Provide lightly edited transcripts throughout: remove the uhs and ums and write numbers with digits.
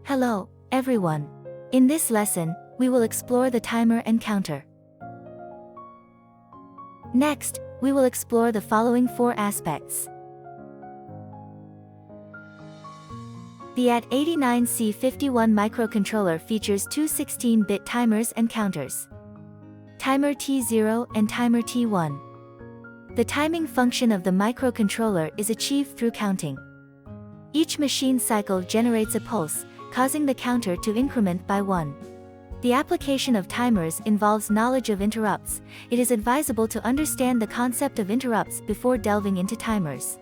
Hello, everyone. In this lesson, we will explore the timer and counter. Next, we will explore the following 4 aspects. The AT89C51 microcontroller features two 16-bit timers and counters. Timer T0 and Timer T1. The timing function of the microcontroller is achieved through counting. Each machine cycle generates a pulse, causing the counter to increment by 1. The application of timers involves knowledge of interrupts. It is advisable to understand the concept of interrupts before delving into timers.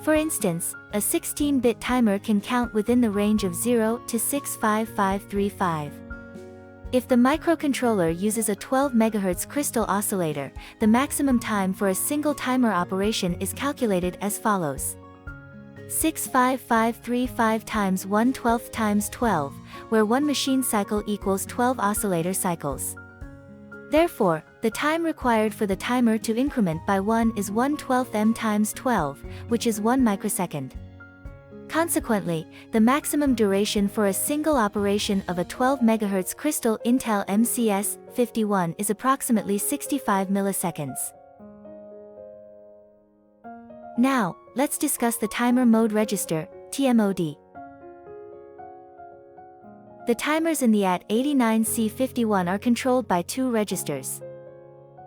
For instance, a 16-bit timer can count within the range of 0 to 65535. If the microcontroller uses a 12 MHz crystal oscillator, the maximum time for a single timer operation is calculated as follows. 65535 times 1/12 times 12, where one machine cycle equals 12 oscillator cycles. Therefore, the time required for the timer to increment by 1 is 1/12 m times 12, which is 1 microsecond. Consequently, the maximum duration for a single operation of a 12 MHz crystal Intel MCS 51 is approximately 65 milliseconds. Now, let's discuss the timer mode register, TMOD. The timers in the AT89C51 are controlled by 2 registers.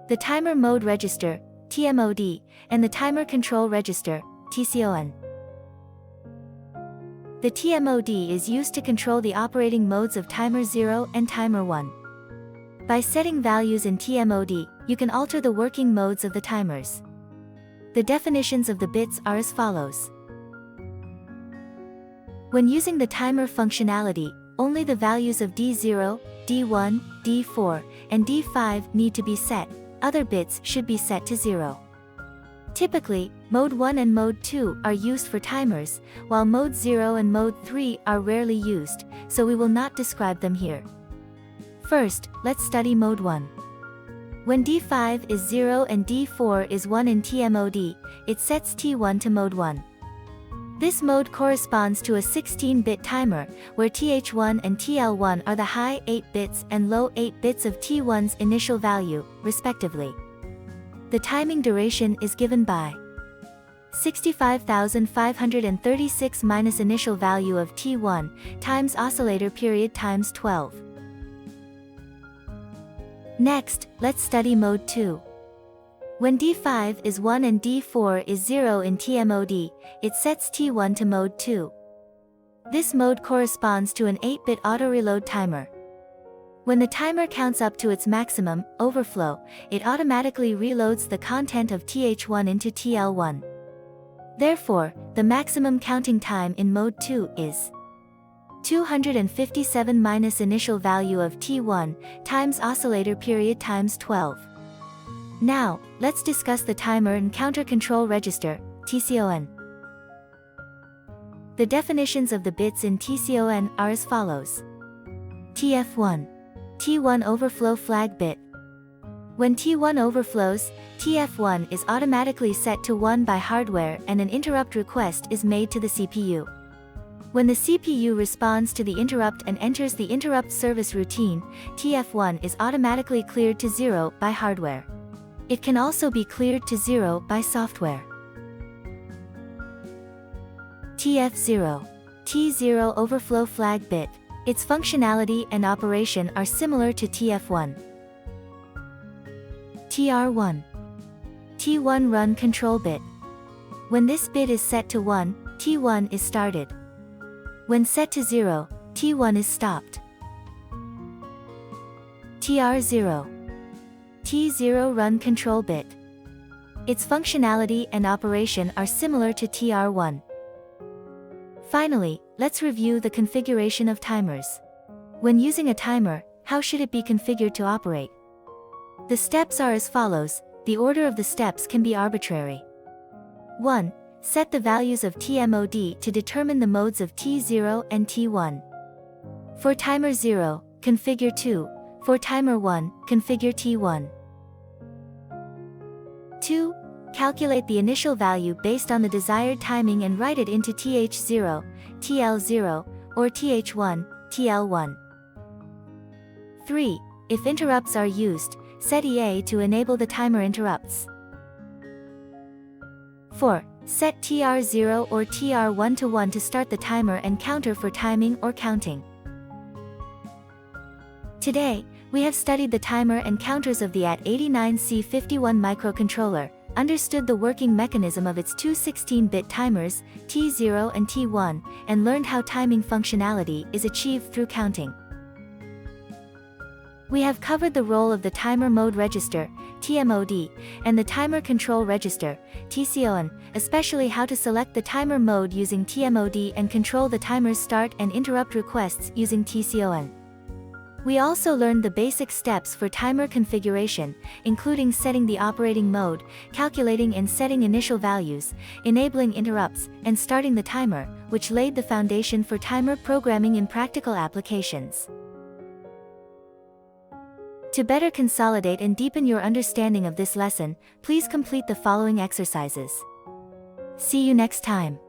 The timer mode register, TMOD, and the timer control register, TCON. The TMOD is used to control the operating modes of timer 0 and timer 1. By setting values in TMOD, you can alter the working modes of the timers. The definitions of the bits are as follows. When using the timer functionality, only the values of D0, D1, D4, and D5 need to be set. Other bits should be set to 0. Typically, Mode 1 and Mode 2 are used for timers, while Mode 0 and Mode 3 are rarely used, so we will not describe them here. First, let's study Mode 1. When D5 is 0 and D4 is 1 in TMOD, it sets T1 to Mode 1. This mode corresponds to a 16-bit timer, where TH1 and TL1 are the high 8 bits and low 8 bits of T1's initial value, respectively. The timing duration is given by 65,536 minus initial value of T1 times oscillator period times 12. Next, let's study Mode 2. When D5 is 1 and D4 is 0 in TMOD, it sets T1 to Mode 2. This mode corresponds to an 8-bit auto-reload timer. When the timer counts up to its maximum, overflow, it automatically reloads the content of TH1 into TL1. Therefore, the maximum counting time in Mode 2 is 257 minus initial value of T1 times oscillator period times 12. Now, let's discuss the timer and counter control register, TCON. The definitions of the bits in TCON are as follows. TF1. T1 overflow flag bit. When T1 overflows, TF1 is automatically set to 1 by hardware and an interrupt request is made to the CPU. When the CPU responds to the interrupt and enters the interrupt service routine, TF1 is automatically cleared to 0 by hardware. It can also be cleared to 0 by software. TF0. T0 overflow flag bit. Its functionality and operation are similar to TF1. TR1. T1 run control bit. When this bit is set to 1, T1 is started. When set to 0, T1 is stopped. TR0. T0 run control bit. Its functionality and operation are similar to TR1. Finally, let's review the configuration of timers. When using a timer, how should it be configured to operate? The steps are as follows. The order of the steps can be arbitrary. 1. Set the values of TMOD to determine the modes of T0 and T1. For timer 0, configure 2. For timer 1, configure T1. 2. Calculate the initial value based on the desired timing and write it into TH0, TL0, or TH1, TL1. 3. If interrupts are used, set EA to enable the timer interrupts. 4. Set TR0 or TR1 to 1 to start the timer and counter for timing or counting. Today, we have studied the timer and counters of the AT89C51 microcontroller, understood the working mechanism of its two 16-bit timers, T0 and T1, and learned how timing functionality is achieved through counting. We have covered the role of the timer mode register, TMOD, and the timer control register, TCON, especially how to select the timer mode using TMOD and control the timer's start and interrupt requests using TCON. We also learned the basic steps for timer configuration, including setting the operating mode, calculating and setting initial values, enabling interrupts, and starting the timer, which laid the foundation for timer programming in practical applications. To better consolidate and deepen your understanding of this lesson, please complete the following exercises. See you next time.